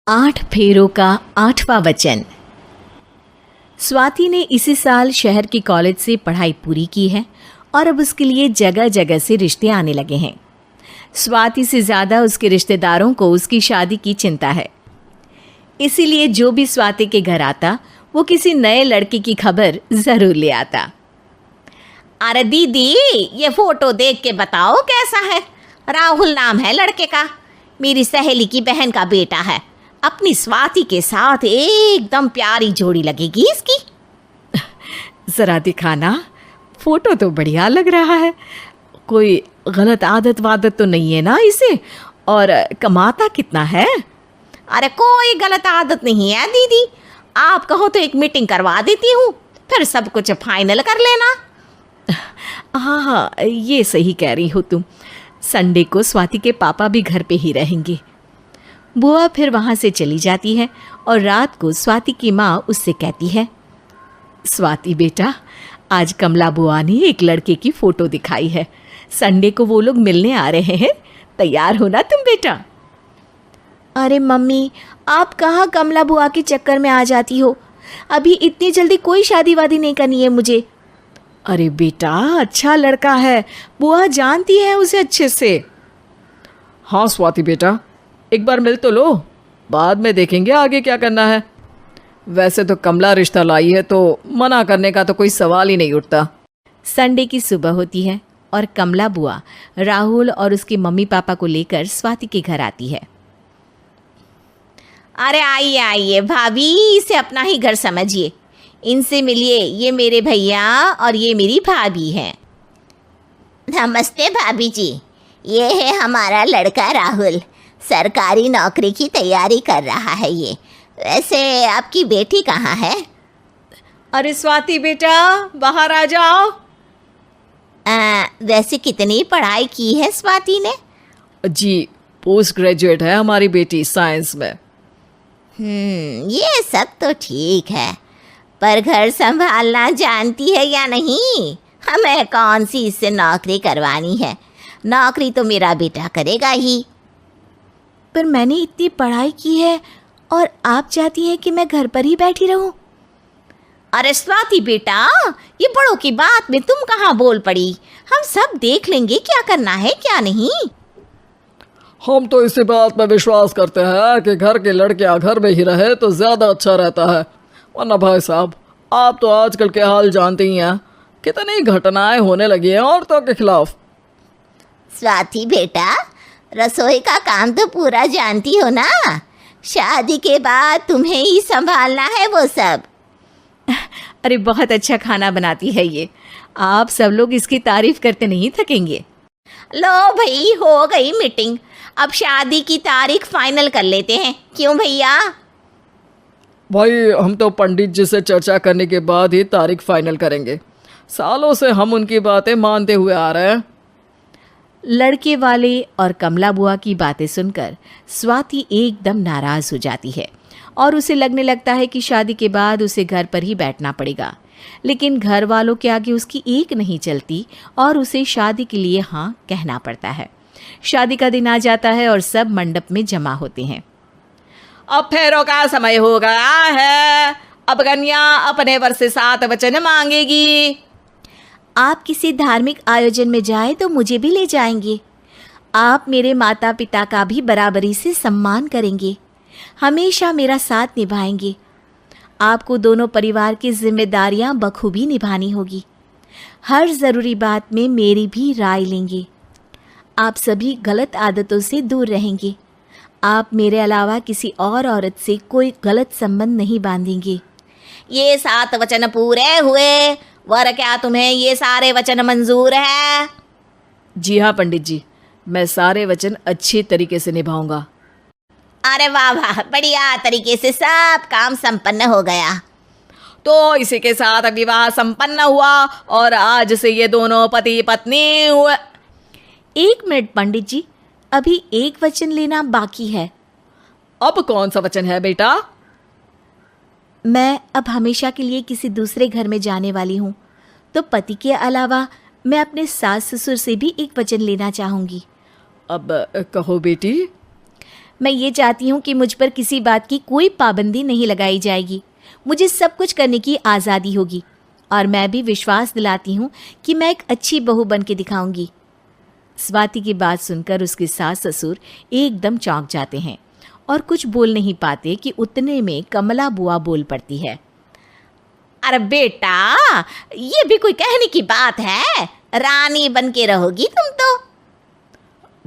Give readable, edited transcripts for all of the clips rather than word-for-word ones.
8 फेरों का 8वां वचन। स्वाति ने इसी साल शहर के कॉलेज से पढ़ाई पूरी की है और अब उसके लिए जगह जगह से रिश्ते आने लगे हैं। स्वाति से ज़्यादा उसके रिश्तेदारों को उसकी शादी की चिंता है, इसीलिए जो भी स्वाति के घर आता वो किसी नए लड़के की खबर ज़रूर ले आता। अरे दीदी, ये फोटो देख के बताओ कैसा है। राहुल नाम है लड़के का, मेरी सहेली की बहन का बेटा है। अपनी स्वाति के साथ एकदम प्यारी जोड़ी लगेगी इसकी। ज़रा दिखाना, फ़ोटो तो बढ़िया लग रहा है। कोई गलत आदत वादत तो नहीं है ना इसे? और कमाता कितना है? अरे कोई गलत आदत नहीं है दीदी, आप कहो तो एक मीटिंग करवा देती हूँ, फिर सब कुछ फाइनल कर लेना। हाँ हाँ, ये सही कह रही हो तुम। संडे को स्वाति के पापा भी घर पे ही रहेंगे। बुआ फिर वहाँ से चली जाती है और रात को स्वाति की माँ उससे कहती है, स्वाति बेटा, आज कमला बुआ ने एक लड़के की फ़ोटो दिखाई है। संडे को वो लोग मिलने आ रहे हैं, तैयार हो ना तुम बेटा? अरे मम्मी, आप कहाँ कमला बुआ के चक्कर में आ जाती हो? अभी इतनी जल्दी कोई शादी वादी नहीं करनी है मुझे। अरे बेटा, अच्छा लड़का है, बुआ जानती है उसे अच्छे से। हाँ स्वाति बेटा, एक बार मिल तो लो, बाद में देखेंगे आगे क्या करना है। वैसे तो कमला रिश्ता लाई है तो मना करने का तो कोई सवाल ही नहीं उठता। संडे की सुबह होती है और कमला बुआ राहुल और उसके मम्मी पापा को लेकर स्वाति के घर आती है। अरे आइए आइए भाभी, इसे अपना ही घर समझिए, इनसे मिलिए। ये मेरे भैया और ये मेरी भाभी हैं। नमस्ते भाभी जी, ये है हमारा लड़का राहुल, सरकारी नौकरी की तैयारी कर रहा है ये। वैसे आपकी बेटी कहाँ है? अरे स्वाति बेटा, बाहर आ जाओ। वैसे कितनी पढ़ाई की है स्वाति ने? जी, पोस्ट ग्रेजुएट है हमारी बेटी साइंस में। ये सब तो ठीक है, पर घर संभालना जानती है या नहीं? हमें कौन सी इससे नौकरी करवानी है, नौकरी तो मेरा बेटा करेगा ही। पर मैंने इतनी पढ़ाई की है और आप चाहती हैं कि मैं घर पर ही बैठी रहूं? अरे स्वाति बेटा, ये बड़ों की बात में तुम कहाँ बोल पड़ी? हम सब देख लेंगे क्या करना है क्या नहीं। हम तो इसी बात में विश्वास करते हैं कि घर के लड़के घर में ही रहे तो ज़्यादा अच्छा रहता है, वरना भाई साहब आप तो आजकल के हाल जानते ही हैं, कितनी घटनाएं होने लगी हैं औरतों के खिलाफ। स्वाति बेटा, रसोई का काम तो पूरा जानती हो ना? शादी के बाद तुम्हें ही संभालना है वो सब। अरे बहुत अच्छा खाना बनाती है ये, आप सब लोग इसकी तारीफ करते नहीं थकेंगे। लो भाई, हो गई मीटिंग, अब शादी की तारीख फाइनल कर लेते हैं, क्यों भैया? भाई हम तो पंडित जी से चर्चा करने के बाद ही तारीख फाइनल करेंगे, सालों से हम उनकी बातें मानते हुए आ रहे हैं। लड़के वाले और कमला बुआ की बातें सुनकर स्वाति एकदम नाराज़ हो जाती है और उसे लगने लगता है कि शादी के बाद उसे घर पर ही बैठना पड़ेगा। लेकिन घर वालों के आगे उसकी एक नहीं चलती और उसे शादी के लिए हाँ कहना पड़ता है। शादी का दिन आ जाता है और सब मंडप में जमा होते हैं। अब फेरों का समय हो गया है, अब कन्या अपने वर से 7 वचन मांगेगी। आप किसी धार्मिक आयोजन में जाएं तो मुझे भी ले जाएंगे। आप मेरे माता पिता का भी बराबरी से सम्मान करेंगे, हमेशा मेरा साथ निभाएंगे। आपको दोनों परिवार की जिम्मेदारियां बखूबी निभानी होगी। हर ज़रूरी बात में मेरी भी राय लेंगे। आप सभी गलत आदतों से दूर रहेंगे। आप मेरे अलावा किसी और औरत से कोई गलत संबंध नहीं बांधेंगे। ये 7 वचन पूरे हुए, वर क्या तुम्हें ये सारे वचन मंजूर है? जी हाँ पंडित जी, मैं सारे वचन अच्छी तरीके से निभाऊंगा। अरे वाह वाह, बढ़िया तरीके से सब काम संपन्न हो गया। तो इसी के साथ विवाह संपन्न हुआ और आज से ये दोनों पति पत्नी हुए। 1 मिनट पंडित जी, अभी एक वचन लेना बाकी है। अब कौन सा वचन है बेटा? मैं अब हमेशा के लिए किसी दूसरे घर में जाने वाली हूँ, तो पति के अलावा मैं अपने सास ससुर से भी एक वचन लेना चाहूँगी। अब कहो बेटी। मैं ये चाहती हूँ कि मुझ पर किसी बात की कोई पाबंदी नहीं लगाई जाएगी। मुझे सब कुछ करने की आज़ादी होगी और मैं भी विश्वास दिलाती हूँ कि मैं एक अच्छी बहू बन के दिखाऊंगी। स्वाति की बात सुनकर उसके सास ससुर एकदम चौंक जाते हैं और कुछ बोल नहीं पाते कि उतने में कमला बुआ बोल पड़ती है। अरे बेटा, ये भी कोई कहने की बात है? रानी बन के रहोगी तुम तो।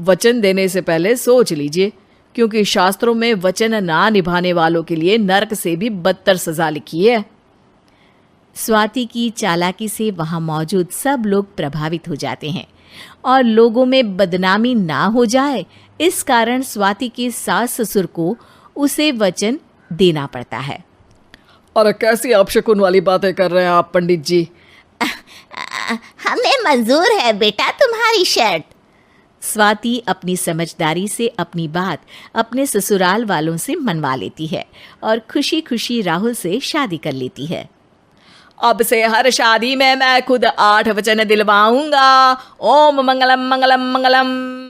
वचन देने से पहले सोच लीजिए, क्योंकि शास्त्रों में वचन ना निभाने वालों के लिए नरक से भी बदतर सजा लिखी है। स्वाति की चालाकी से वहाँ मौजूद सब लोग प्रभावित हो जाते हैं और लोगों में बदनामी ना हो जाए, इस कारण स्वाति के सास ससुर को उसे वचन देना पड़ता है। अरे कैसी अपशकुन वाली बातें कर रहे हैं आप पंडित जी। हमें मंजूर है बेटा तुम्हारी शर्त। स्वाति अपनी समझदारी से अपनी बात अपने ससुराल वालों से मनवा लेती है और खुशी खुशी राहुल से शादी कर लेती है। अब से हर शादी में मैं खुद 8 वचन दिलवाऊंगा। ओम मंगलम मंगलम मंगलम।